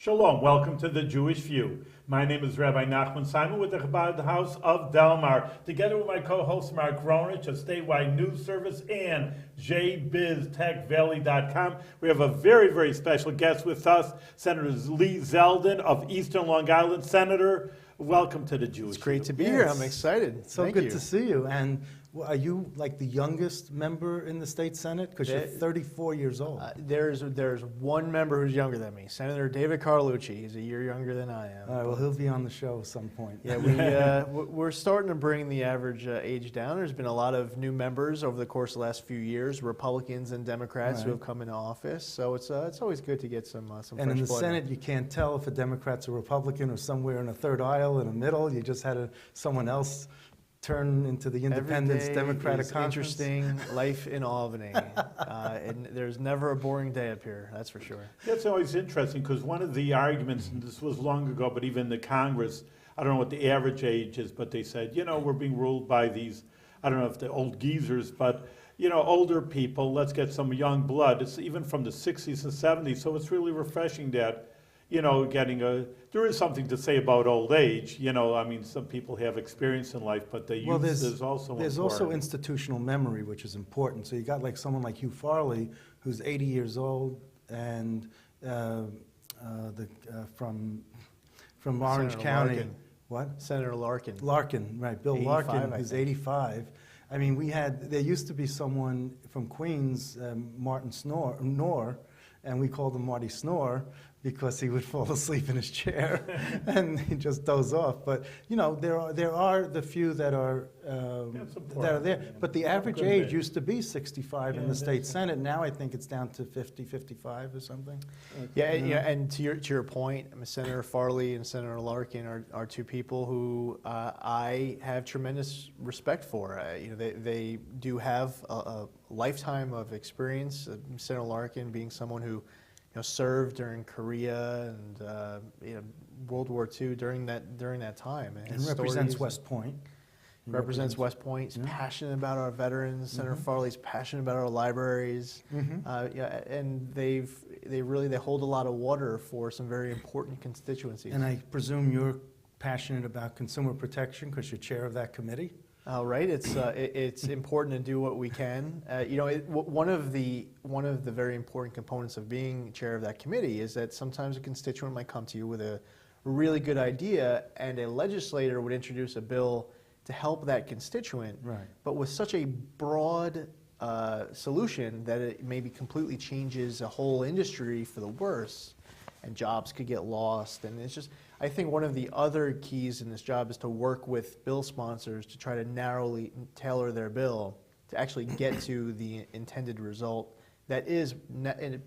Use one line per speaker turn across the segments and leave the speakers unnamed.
Shalom, welcome to the Jewish View. My name is Rabbi Nachman Simon with the Chabad House of Delmar, together with my co-host Mark Ronich of Statewide News Service and jbiztechvalley.com. We have a very, very special guest with us, Senator Lee Zeldin of Eastern Long Island. Senator, welcome to the Jewish View.
It's great to be here. I'm excited.
So good to see you. And are you like the youngest member in the state Senate? Because you're 34 years old.
There's one member who's younger than me, Senator David Carlucci. He's a year younger than I am.
All right, well, he'll be on the show at some point.
Yeah, we're starting to bring the average age down. There's been a lot of new members over the course of the last few years, Republicans and Democrats who have come into office. So it's always good to get some fresh blood.
And in the Senate, you can't tell if a Democrat's a Republican or somewhere in a third aisle in the middle. You just had someone else turn into the Independence Democratic Conference.
Interesting life in Albany. And there's never a boring day up here, that's for sure.
That's always interesting because one of the arguments, and this was long ago, but even the Congress, I don't know what the average age is, but they said, we're being ruled by these, I don't know if they're old geezers, but older people, let's get some young blood. It's even from the 60s and 70s, so it's really refreshing that there is something to say about old age. I mean, some people have experience in life, but the youth is also
There's
important. Also
institutional memory, which is important. So you got like someone like Hugh Farley, who's 80 years old, and from Orange
Senator
County.
Larkin.
What?
Senator Larkin.
Larkin, right, Bill
85,
Larkin, who's 85. I mean, there used to be someone from Queens, Martin Knorr, and we called him Marty Snore, because he would fall asleep in his chair and he'd just doze off. But there are the few that are there. But the average age used to be 65 in the state Senate. Now I think it's down to 50, 55 or something.
Yeah. And to your point, Senator Farley and Senator Larkin are two people who I have tremendous respect for. They do have a lifetime of experience. Senator Larkin being someone who served during Korea and World War II during that time,
and represents West Point.
Represents West Point. He's passionate about our veterans. Senator Farley's passionate about our libraries. And they hold a lot of water for some very important constituencies.
And I presume you're passionate about consumer protection because you're chair of that committee.
Right, it's important to do what we can. One of the very important components of being chair of that committee is that sometimes a constituent might come to you with a really good idea, and a legislator would introduce a bill to help that constituent.
Right. But
with such a broad solution that it maybe completely changes a whole industry for the worse, and jobs could get lost, and it's just. I think one of the other keys in this job is to work with bill sponsors to try to narrowly tailor their bill to actually get to the intended result that is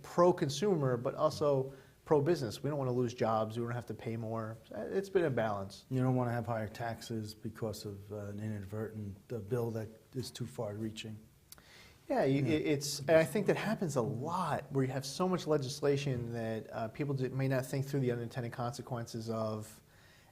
pro-consumer but also pro-business. We don't want to lose jobs. We don't have to pay more. It's been a balance.
You don't want to have higher taxes because of an inadvertent bill that is too far-reaching.
Yeah, and I think that happens a lot where you have so much legislation that people may not think through the unintended consequences of,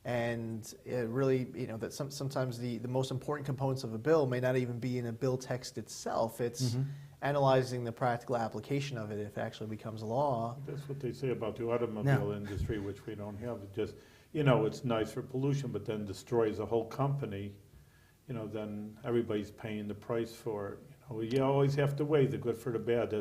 and it really, that sometimes the most important components of a bill may not even be in a bill text itself. It's analyzing the practical application of it if it actually becomes law.
That's what they say about the automobile industry, which we don't have. It just, it's nice for pollution, but then destroys a whole company. Then everybody's paying the price for it. You always have to weigh the good for the bad.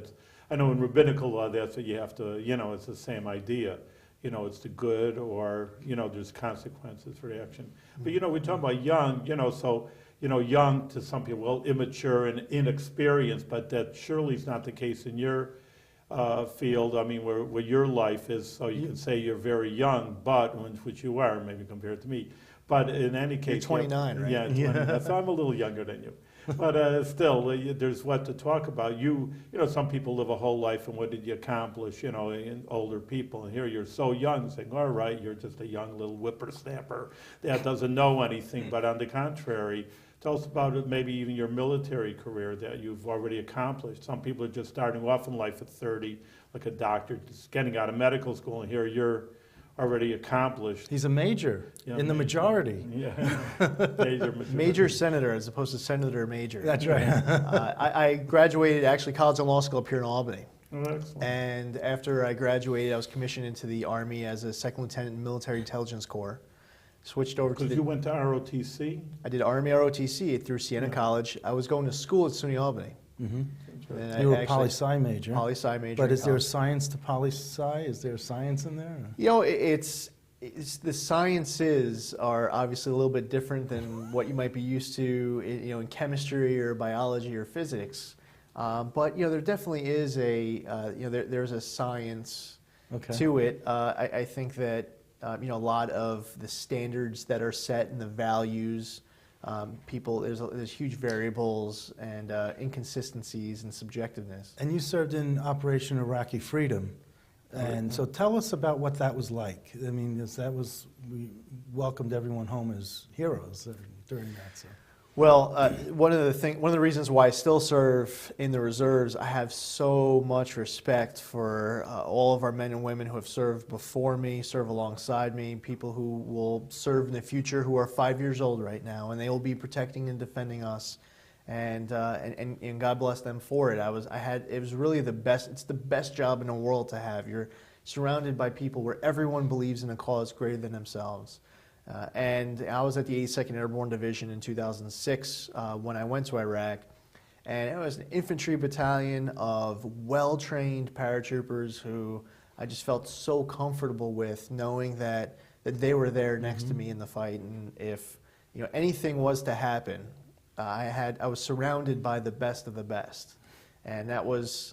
I know in rabbinical law that's what you have to, it's the same idea. It's the good or, there's consequences for the action. But, we talk about young, so, young to some people, well, immature and inexperienced, but that surely is not the case in your field. I mean, where your life is, so you can say you're very young, but, which you are, maybe compared to me. But in any case...
You're 29, right?
Yeah, 29. So I'm a little younger than you. But still, there's what to talk about. Some people live a whole life, and what did you accomplish, in older people. And here you're so young, saying, all right, you're just a young little whippersnapper that doesn't know anything. But on the contrary, tell us about it, maybe even your military career that you've already accomplished. Some people are just starting off in life at 30, like a doctor, just getting out of medical school, and here you're already accomplished.
He's a major in the majority.
Yeah,
major senator as opposed to senator major.
That's right.
I graduated actually college and law school up here in Albany.
Oh, excellent.
And after I graduated, I was commissioned into the Army as a second lieutenant in Military Intelligence Corps. Switched over to
Because
the...
you went to ROTC?
I did Army ROTC through Siena
Yeah.
College. I was going to school at SUNY Albany.
Mm-hmm.
And
You were
I
a poli-sci major.
Poli-sci major.
But
in
is there
college.
science to poli-sci? Is there science in there?
You know, it's the sciences are obviously a little bit different than what you might be used to, in chemistry or biology or physics. But there definitely is there's a science
Okay.
to it. I think that a lot of the standards that are set and the values, there's huge variables and inconsistencies and subjectiveness.
And you served in Operation Iraqi Freedom. And so tell us about what that was like. I mean, we welcomed everyone home as heroes during that. So.
Well, one of the reasons why I still serve in the reserves, I have so much respect for all of our men and women who have served before me, serve alongside me, people who will serve in the future who are 5 years old right now, and they will be protecting and defending us. And God bless them for it. It was really the best. It's the best job in the world to have. You're surrounded by people where everyone believes in a cause greater than themselves. And I was at the 82nd Airborne Division in 2006 when I went to Iraq. And it was an infantry battalion of well-trained paratroopers who I just felt so comfortable with, knowing that they were there next to me in the fight. And if anything was to happen, I was surrounded by the best of the best. And that was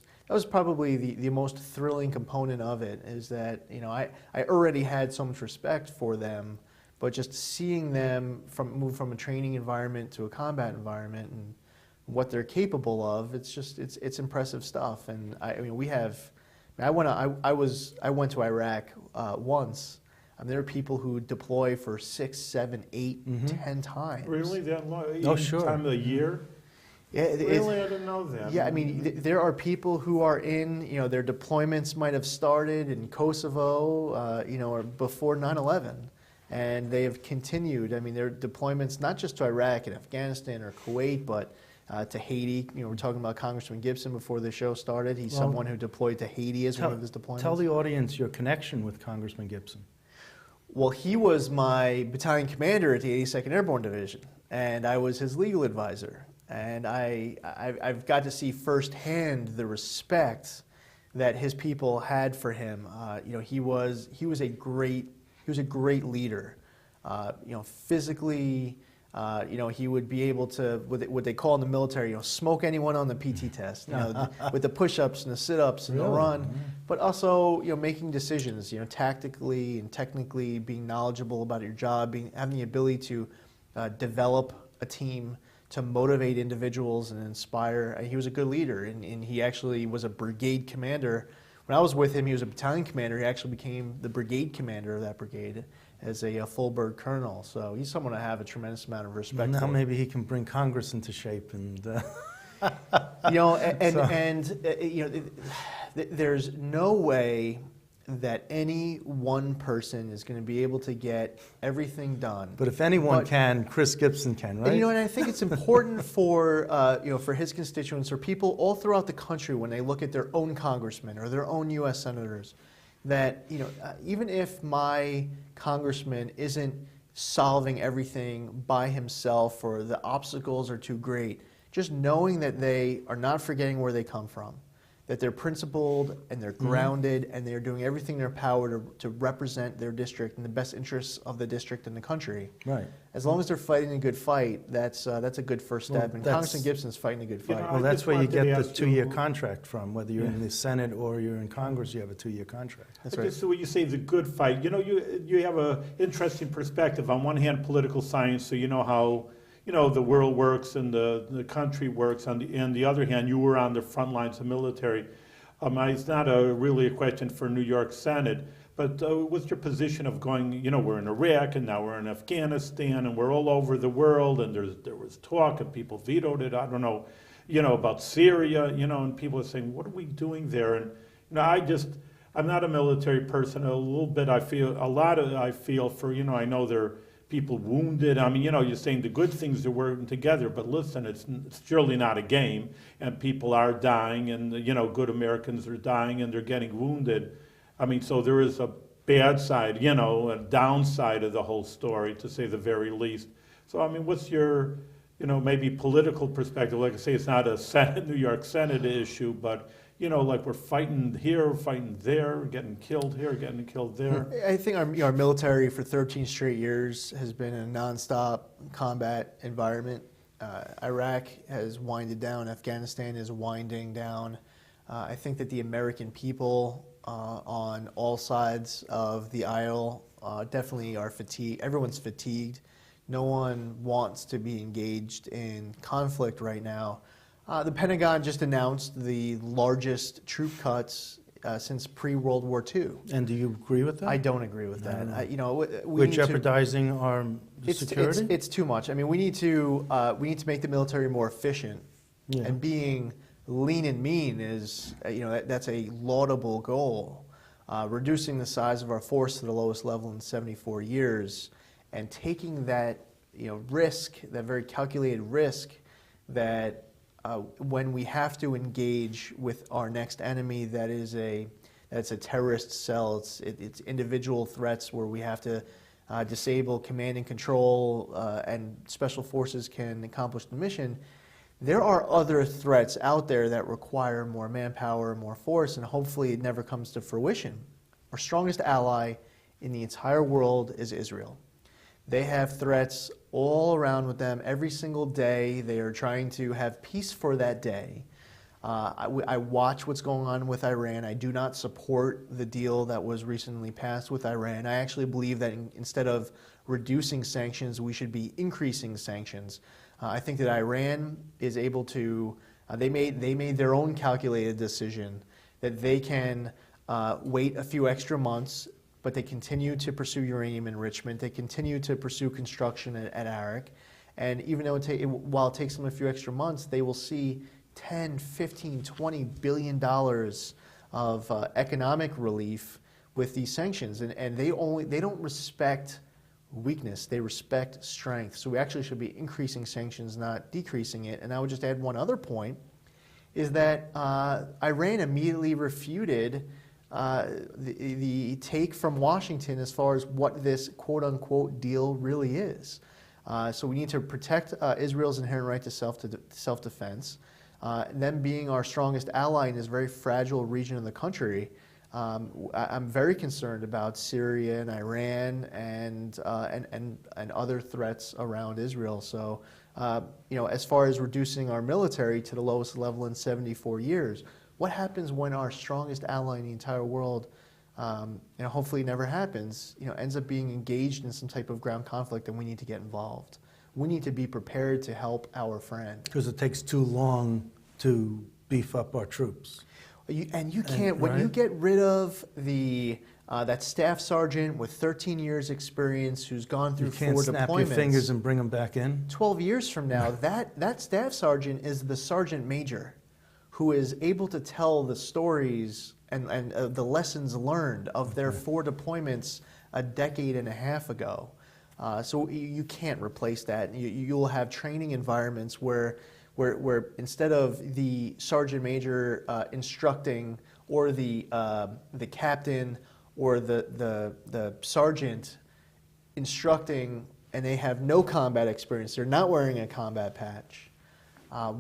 probably the most thrilling component of it, is that I already had so much respect for them. But just seeing them move from a training environment to a combat environment and what they're capable of, it's impressive stuff. And I went to Iraq once. And there are people who deploy for 6, 7, 8, 10 times.
Really, that long?
Oh,
Each
sure.
time of the year?
Yeah,
Really, I didn't know that.
Yeah, I mean, there are people who are in, their deployments might have started in Kosovo, or before 9/11. And they have continued. I mean, their deployments, not just to Iraq and Afghanistan or Kuwait, but to Haiti. We're talking about Congressman Gibson before the show started. He's someone who deployed to Haiti as one of his deployments.
Tell the audience your connection with Congressman Gibson.
Well, he was my battalion commander at the 82nd Airborne Division, and I was his legal advisor. And I've got to see firsthand the respect that his people had for him. He was a great leader. Physically, he would be able to, what they call in the military, smoke anyone on the PT test, with the push-ups and the sit-ups and the run, but also, making decisions, tactically and technically, being knowledgeable about your job, having the ability to develop a team, to motivate individuals and inspire. He was a good leader, and he actually was a brigade commander. When I was with him, he was a battalion commander. He actually became the brigade commander of that brigade as a full bird colonel. So he's someone I have a tremendous amount of respect for.
Now maybe he can bring Congress into shape and.
There's no way that any one person is going to be able to get everything done.
But if anyone can, Chris Gibson can, right?
And I think it's important for for his constituents or people all throughout the country when they look at their own congressmen or their own U.S. senators, that even if my congressman isn't solving everything by himself or the obstacles are too great, just knowing that they are not forgetting where they come from, that they're principled and they're grounded and they're doing everything in their power to represent their district in the best interests of the district and the country.
Right.
As long as they're fighting a good fight, that's a good first step.
Well,
and Congressman Gibson's fighting a good fight.
Well, that's
just
where you
wanted to
get the
ask
2-year
you-
contract from. Whether you're in the Senate or you're in Congress, you have a 2-year contract.
That's
I
right.
just so when you say the good fight, you have an interesting perspective. On one hand, political science, so you know how the world works and the country works. On the other hand, you were on the front lines of military. It's not really a question for New York Senate, but what's your position of going, we're in Iraq and now we're in Afghanistan and we're all over the world and there was talk and people vetoed it, I don't know, about Syria, and people are saying, what are we doing there? And, I'm not a military person, a little bit I feel for, I know there are people wounded. I mean, you're saying the good things are working together, but listen, it's surely not a game, and people are dying, and, good Americans are dying, and they're getting wounded. I mean, so there is a bad side, a downside of the whole story, to say the very least. So, I mean, what's your, maybe political perspective? Like I say, it's not a New York Senate issue, but like we're fighting here, fighting there, getting killed here, getting killed there.
I think our military for 13 straight years has been in a nonstop combat environment. Iraq has winded down. Afghanistan is winding down. I think that the American people on all sides of the aisle definitely are fatigued. Everyone's fatigued. No one wants to be engaged in conflict right now. The Pentagon just announced the largest troop cuts since pre-World War II.
And do you agree with that?
I don't agree with that.
We're jeopardizing our security?
It's too much. I mean, we need to make the military more efficient.
Yeah.
And being lean and mean is, that's a laudable goal. Reducing the size of our force to the lowest level in 74 years, and taking that, risk, that very calculated risk, that when we have to engage with our next enemy, that's a terrorist cell. It's individual threats where we have to disable command and control, and special forces can accomplish the mission. There are other threats out there that require more manpower, more force, and hopefully it never comes to fruition. Our strongest ally in the entire world is Israel. They have threats all around with them every single day. They are trying to have peace for that day. I watch what's going on with Iran. I do not support the deal that was recently passed with Iran. I actually believe that instead of reducing sanctions, we should be increasing sanctions. I think that Iran is able to, they made their own calculated decision that they can wait a few extra months, but they continue to pursue uranium enrichment. They continue to pursue construction at Arak. And even though while it takes them a few extra months, they will see 10, 15, 20 billion dollars of economic relief with these sanctions. And they don't respect weakness, they respect strength. So we actually should be increasing sanctions, not decreasing it. And I would just add one other point, is that Iran immediately refuted the take from Washington as far as what this quote-unquote deal really is. So we need to protect Israel's inherent right to self-defense. Them being our strongest ally in this very fragile region of the country, I'm very concerned about Syria and Iran and other threats around Israel. So, as far as reducing our military to the lowest level in 74 years, what happens when our strongest ally in the entire world, hopefully never happens, ends up being engaged in some type of ground conflict, and we need to get involved. We need to be prepared to help our friend.
Because it takes too long to beef up our troops.
You can't, when you get rid of that staff sergeant with 13 years experience who's gone through 4 deployments. You can't snap your fingers and
bring them back in?
12 years from now, that staff sergeant is the sergeant major who is able to tell the stories and the lessons learned of their 4 deployments a decade and a half ago. So you can't replace that. You'll have training environments where instead of the sergeant major instructing, or the captain or the sergeant instructing, and they have no combat experience, they're not wearing a combat patch.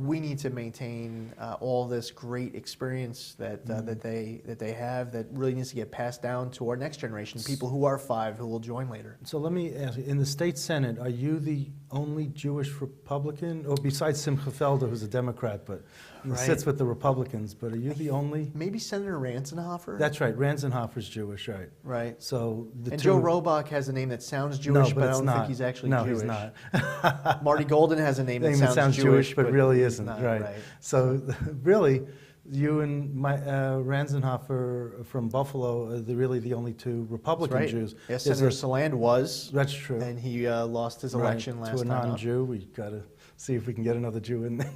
We need to maintain all this great experience that they have, that really needs to get passed down to our next generation, people who are 5 who will join later.
So let me ask you, in the state Senate, are you the only Jewish Republican, or besides Simcha Felder, who's a Democrat, but he sits with the Republicans, but are you the only?
Maybe Senator Ranzenhofer?
That's right, Ranzenhofer's Jewish, right.
Right.
So
Joe Robach has a name that sounds Jewish, but I don't think he's actually Jewish.
No, he's not.
Marty Golden has a name that sounds Jewish,
but really isn't,
not,
right. So really, you and Ranzenhofer from Buffalo are really the only 2 Republican Jews.
Yes, Senator Saland was.
That's true.
And he lost his election last time.
To a non-Jew. We got to see if we can get another Jew in there.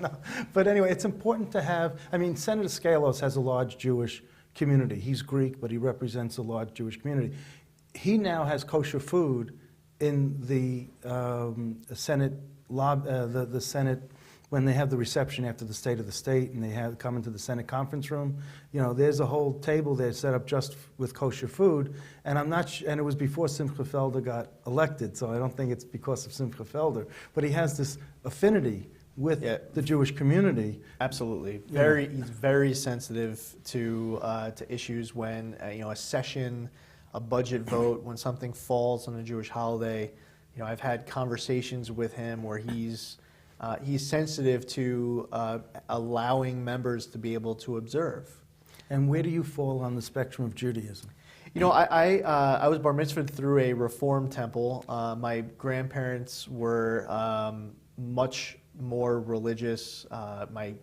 No. But anyway, it's important to have, Senator Scalos has a large Jewish community. He's Greek, but he represents a large Jewish community. He now has kosher food in the Senate the Senate, when they have the reception after the State of the State and they have come into the Senate conference room, you know, there's a whole table there set up just with kosher food, and I'm not and it was before Simcha Felder got elected, so I don't think it's because of Simcha Felder, but he has this affinity with the Jewish community.
Absolutely.
Yeah.
He's very sensitive to issues when, you know, a session, a budget vote, when something falls on a Jewish holiday. You know, I've had conversations with him where he's sensitive to allowing members to be able to observe.
And where do you fall on the spectrum of Judaism?
You know, I was bar mitzvahed through a Reform temple. My grandparents were much more religious. My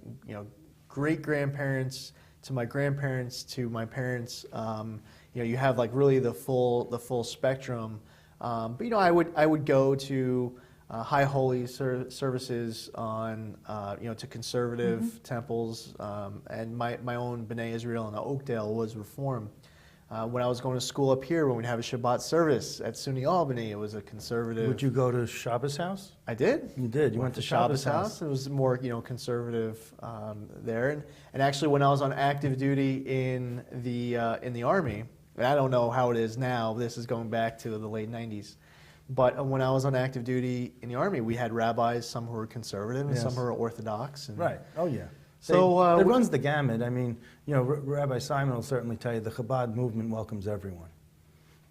great grandparents to my grandparents to my parents. You know, you have like really the full spectrum. But you know, I would go to high holy services on to conservative temples, and my own B'nai Israel in Oakdale was Reform. When I was going to school up here, when we'd have a Shabbat service at SUNY Albany, it was a conservative.
Would you go to Shabbos House?
I did.
You did. You went to Shabbos House.
It was more conservative there, and actually when I was on active duty in the Army, and I don't know how it is now. This is going back to the late '90s. But when I was on active duty in the Army, we had rabbis, some who were conservative and some who were Orthodox. And
right. Oh, yeah.
So
it runs the gamut. I mean, you know, Rabbi Simon will certainly tell you the Chabad movement welcomes everyone.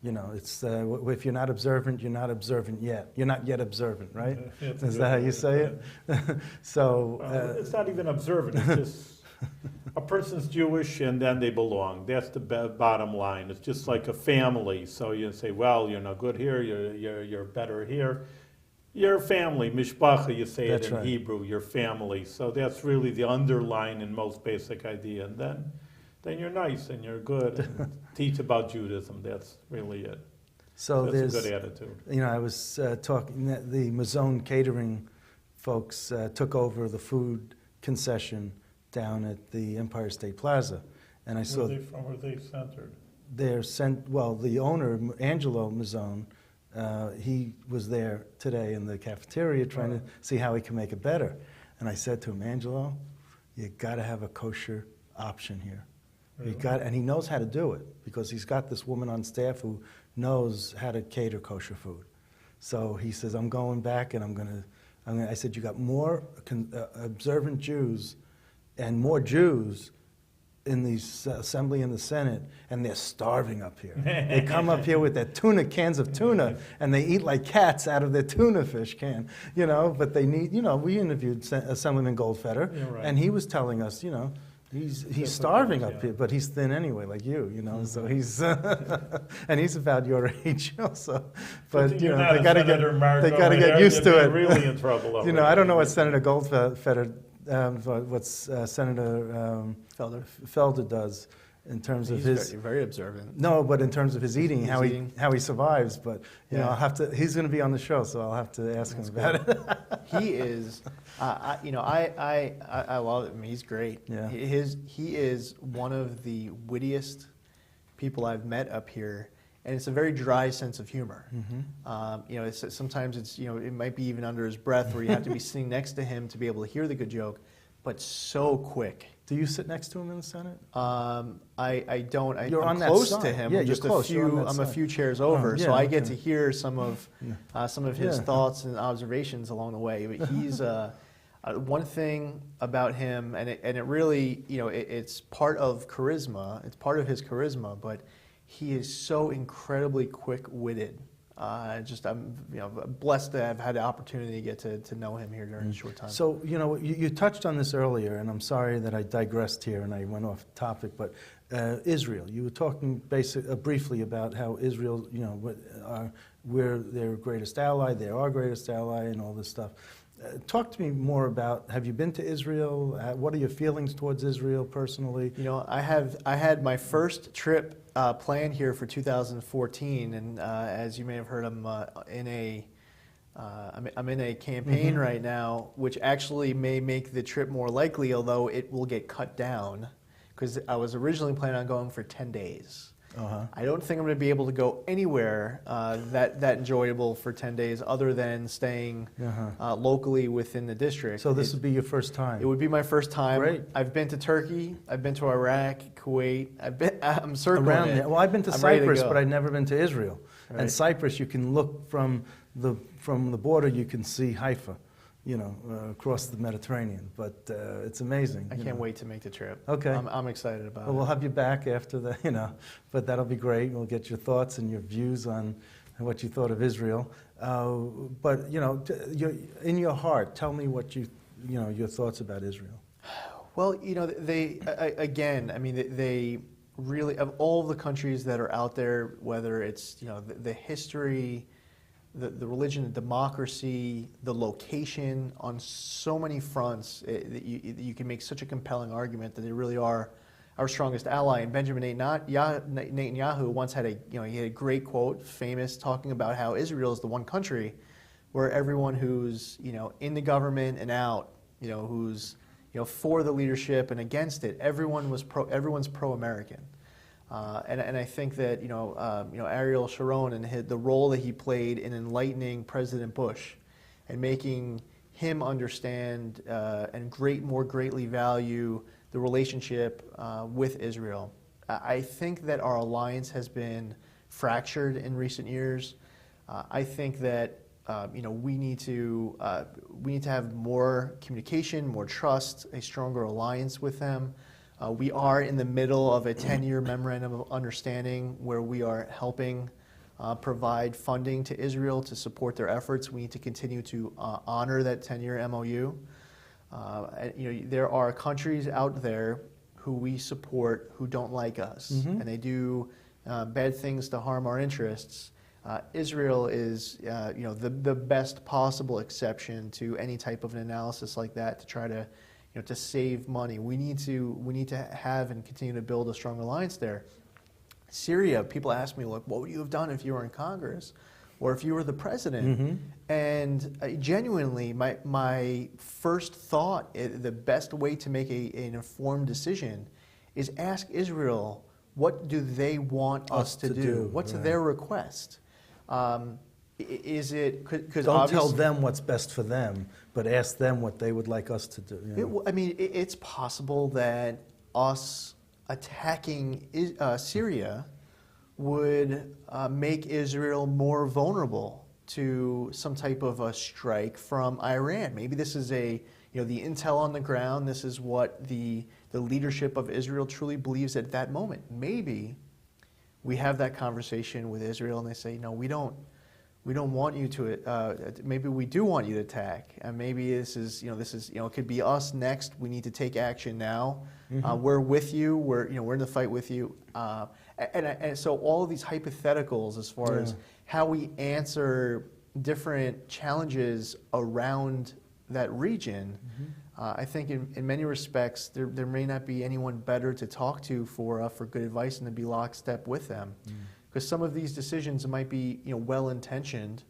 You know, it's if you're not observant, you're not observant yet. You're not yet observant, right? Is that how you say it? So
it's not even observant. It's just a person's Jewish and then they belong. That's the bottom line. It's just like a family. So you say, well, you're no good here. You're better here. Your family, mishpacha, you say it in Hebrew, your family. So that's really the underlying and most basic idea. And then you're nice and you're good and teach about Judaism. That's really it.
So
that's a good attitude.
You know, I was talking, the Mazone catering folks took over the food concession down at the Empire State Plaza. And I saw...
Where are they centered?
They're the owner, Angelo Mazzone, he was there today in the cafeteria trying to see how he can make it better. And I said to him, Angelo, you got to have a kosher option here.
Really?
And he knows how to do it because he's got this woman on staff who knows how to cater kosher food. So he says, I'm going back and I said, you got more observant Jews and more Jews in the Assembly and the Senate, and they're starving up here. They come up here with their cans of tuna, and they eat like cats out of their tuna fish can, you know, but they need, you know, we interviewed Assemblyman Goldfeder, and he was telling us, you know, he's starving up here, but he's thin anyway, like you know, so he's, and he's about your age also. But, you know, they got to get used to it.
Really in trouble.
You know, I don't know what Senator Goldfeder Senator Felder does in terms of his...
very observant.
No, but in terms of his eating, how he survives. But you know, he's going to be on the show, so I'll have to ask him about it.
He is, I love it. I mean, he's great.
Yeah.
He is one of the wittiest people I've met up here. And it's a very dry sense of humor. You know, sometimes it's, you know, it might be even under his breath where you have to be sitting next to him to be able to hear the good joke, but so quick.
Do you sit next to him in the Senate?
I don't.
I'm
close
side.
to him.
Yeah,
I'm just
you're close.
I'm a few chairs over, so I get to hear some of his thoughts and observations along the way. But he's one thing about him, and it really, you know, it's part of charisma. It's part of his charisma, but he is so incredibly quick-witted. I'm blessed to have had the opportunity to get to know him here during a short time.
So, you know, you touched on this earlier, and I'm sorry that I digressed here and I went off topic, but Israel. You were talking briefly about how Israel, you know, we're their greatest ally, they're our greatest ally, and all this stuff. Talk to me more about, have you been to Israel? What are your feelings towards Israel personally?
You know, I had my first trip planned here for 2014, and as you may have heard, I'm in a campaign right now, which actually may make the trip more likely, although it will get cut down, because I was originally planning on going for 10 days. I don't think I'm going to be able to go anywhere that enjoyable for 10 days other than staying locally within the district.
So this would be your first time?
It would be my first time.
Great.
I've been to Turkey. I've been to Iraq, Kuwait. I'm circling
Around
it.
there. Well, I've been to
I'm ready
Cyprus,
go.
but I've never been to Israel.
Right.
And Cyprus, you can look from the border, you can see Haifa, across the Mediterranean. But it's amazing.
I can't wait to make the trip.
Okay.
I'm excited about
Well,
it.
we'll have you back after the, but that'll be great. We'll get your thoughts and your views on what you thought of Israel. But, in your heart, tell me what your thoughts about Israel.
Well, they really, of all the countries that are out there, whether it's, the history, the religion, the democracy, the location, on so many fronts, you can make such a compelling argument that they really are our strongest ally. And Benjamin Netanyahu once had he had a great quote, famous, talking about how Israel is the one country where everyone who's, in the government and out, who's, for the leadership and against it, everyone's pro-American. And I think that Ariel Sharon and the role that he played in enlightening President Bush and making him understand and more greatly value the relationship with Israel. I think that our alliance has been fractured in recent years. I think that we need to have more communication, more trust, a stronger alliance with them. We are in the middle of a 10-year memorandum of understanding where we are helping provide funding to Israel to support their efforts. We need to continue to honor that 10-year MOU. There are countries out there who we support who don't like us, and they do bad things to harm our interests. Israel is, the best possible exception to any type of an analysis like that to try to to save money. We need to have and continue to build a strong alliance there. Syria, people ask me, like, what would you have done if you were in Congress or if you were the president? And genuinely, my first thought, the best way to make an informed decision is ask Israel, what do they want us to do? What's their request? Is it, because
don't tell them what's best for them, but ask them what they would like us to do.
It's possible that us attacking Syria would make Israel more vulnerable to some type of a strike from Iran. Maybe this is the intel on the ground. This is what the leadership of Israel truly believes at that moment. Maybe we have that conversation with Israel, and they say, no, we don't want you to. Maybe we do want you to attack, and maybe this is it could be us next. We need to take action now. We're with you. We're in the fight with you. And so all of these hypotheticals, as far as how we answer different challenges around that region, I think in many respects there may not be anyone better to talk to for good advice and to be lockstep with them. Because some of these decisions might be well-intentioned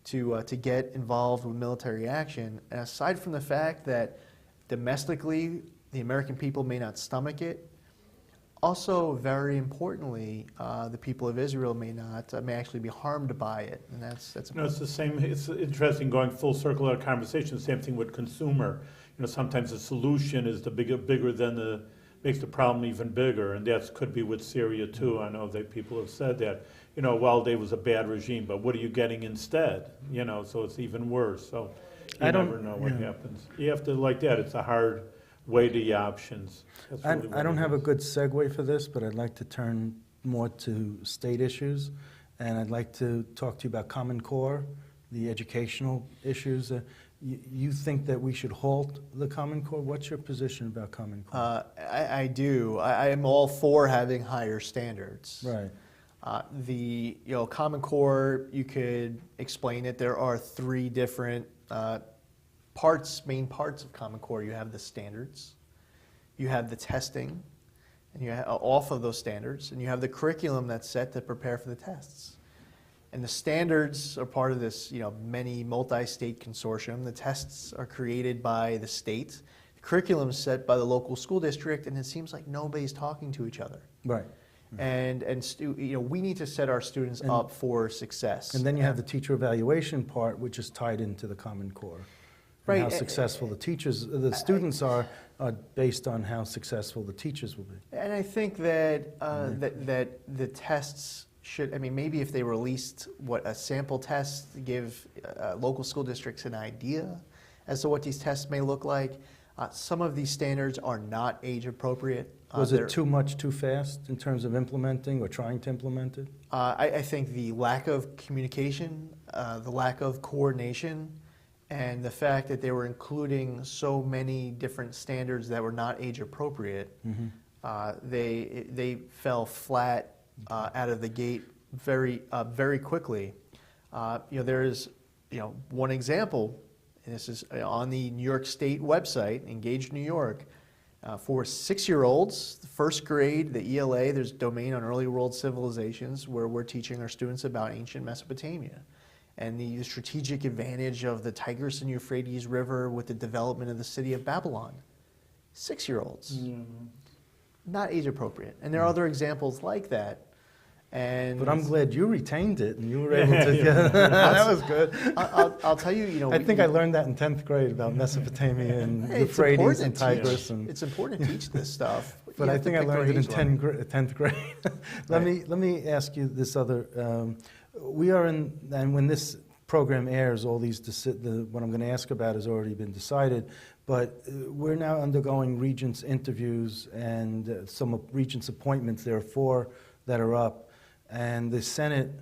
to get involved with military action. And aside from the fact that domestically the American people may not stomach it, also very importantly, the people of Israel may actually be harmed by it, and that's important.
It's the same. It's interesting going full circle of our conversation. Same thing with consumer. Sometimes the solution is bigger than makes the problem even bigger, and that could be with Syria too. I know that people have said that, well, there was a bad regime, but what are you getting instead? So it's even worse. So you never know what happens. You have to, like that, it's a hard weigh the options. Really
I don't have a good segue for this, but I'd like to turn more to state issues, and I'd like to talk to you about Common Core, the educational issues. You think that we should halt the Common Core? What's your position about Common Core?
I do. I am all for having higher standards.
Right.
The Common Core, you could explain it. There are three different main parts of Common Core. You have the standards, you have the testing, and you have off of those standards, and you have the curriculum that's set to prepare for the tests. And the standards are part of this, many multi-state consortium. The tests are created by the state. The curriculum is set by the local school district, and it seems like nobody's talking to each other.
Right.
we need to set our students up for success.
And then you have the teacher evaluation part, which is tied into the Common Core. And how successful the students are based on how successful the teachers will be.
And I think that that the tests should, maybe if they released a sample test to give local school districts an idea as to what these tests may look like. Some of these standards are not age appropriate.
Was it too much too fast in terms of implementing or trying to implement it?
I think the lack of communication, the lack of coordination, and the fact that they were including so many different standards that were not age appropriate, they fell flat out of the gate very quickly. There is one example, and this is on the New York State website, Engage New York, for 6-year-olds, the first grade, the ELA. There's domain on early world civilizations where we're teaching our students about ancient Mesopotamia and the strategic advantage of the Tigris and Euphrates River with the development of the city of Babylon. 6-year-olds. Not age appropriate. And there are other examples like that.
But I'm glad you retained it and you were able to get that was good.
I'll tell you,
I think I learned that in 10th grade about Mesopotamia and Euphrates and Tigris.
It's important to teach this stuff.
But I think I learned it in 10th grade. Let me ask you this other. We are in, and when this program airs, all these what I'm going to ask about has already been decided. But we're now undergoing Regents interviews and some Regents appointments. There are 4 that are up. And the Senate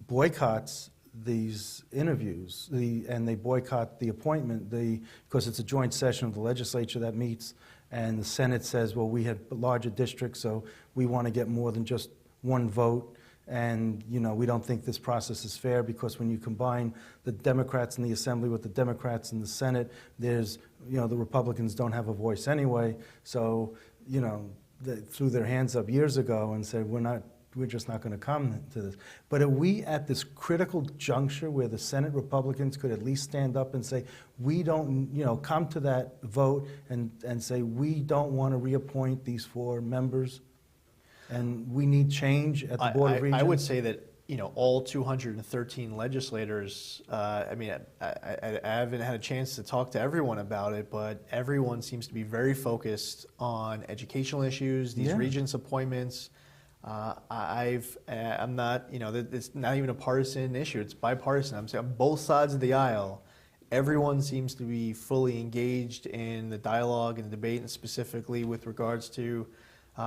boycotts these interviews, and they boycott the appointment because it's a joint session of the legislature that meets, and the Senate says, well, we have larger districts, so we want to get more than just one vote, and we don't think this process is fair because when you combine the Democrats in the Assembly with the Democrats in the Senate, there's, the Republicans don't have a voice anyway, so, they threw their hands up years ago and said, we're just not going to come to this. But are we at this critical juncture where the Senate Republicans could at least stand up and say, we don't, come to that vote and say, we don't want to reappoint these 4 members and we need change at the Board of Regents?
I would say that, all 213 legislators, I haven't had a chance to talk to everyone about it, but everyone seems to be very focused on educational issues, these Regents appointments. I'm not, it's not even a partisan issue. It's bipartisan. I'm saying on both sides of the aisle, everyone seems to be fully engaged in the dialogue and the debate, and specifically with regards to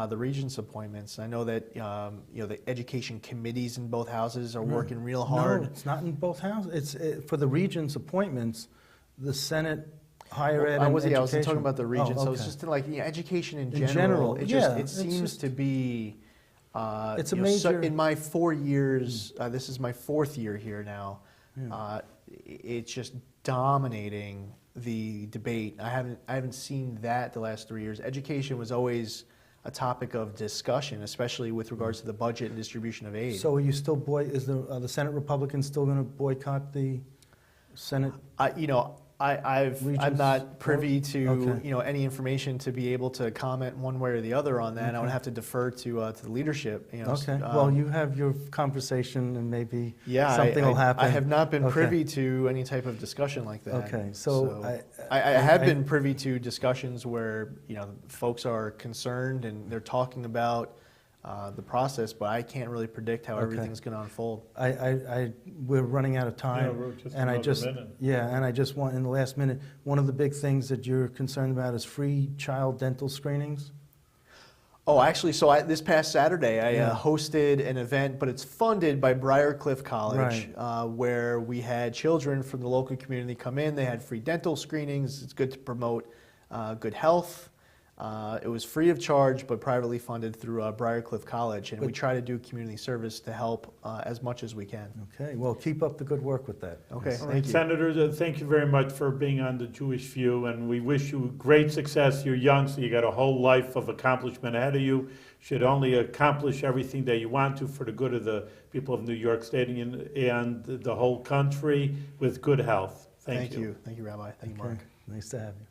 the Regents appointments. I know that the education committees in both houses are working real hard.
No, it's not in both houses. It's for the Regents appointments, the Senate. Higher ed and education.
I wasn't talking about the Regents.
Oh, okay.
So it's just like education in general. It seems to be.
It's a major.
In my 4 years, this is my 4th year here now. It's just dominating the debate. I haven't seen that the last 3 years. Education was always a topic of discussion, especially with regards to the budget and distribution of aid.
So are you still is the Senate Republicans still going to boycott the Senate?
I'm not privy to any information to be able to comment one way or the other on that. I would have to defer to the leadership.
Well, you have your conversation, and maybe something will happen.
I have not been privy to any type of discussion like that.
Okay, so
I have been privy to discussions where folks are concerned and they're talking about the process, but I can't really predict how everything's going to unfold.
We're running out of time, and I just want in the last minute. One of the big things that you're concerned about is free child dental screenings.
Oh, actually, so this past Saturday I hosted an event, but it's funded by Briarcliff College, where we had children from the local community come in. They had free dental screenings. It's good to promote good health. It was free of charge, but privately funded through Briarcliff College, and we try to do community service to help as much as we can.
Okay, well, keep up the good work with that.
Okay,
All right,
thank you.
Senator, thank you very much for being on the Jewish View, and we wish you great success. You're young, so you got a whole life of accomplishment ahead of you. Should only accomplish everything that you want to for the good of the people of New York State and the whole country with good health. Thank you.
Thank you, Rabbi. Thank you, Mark.
Nice to have you.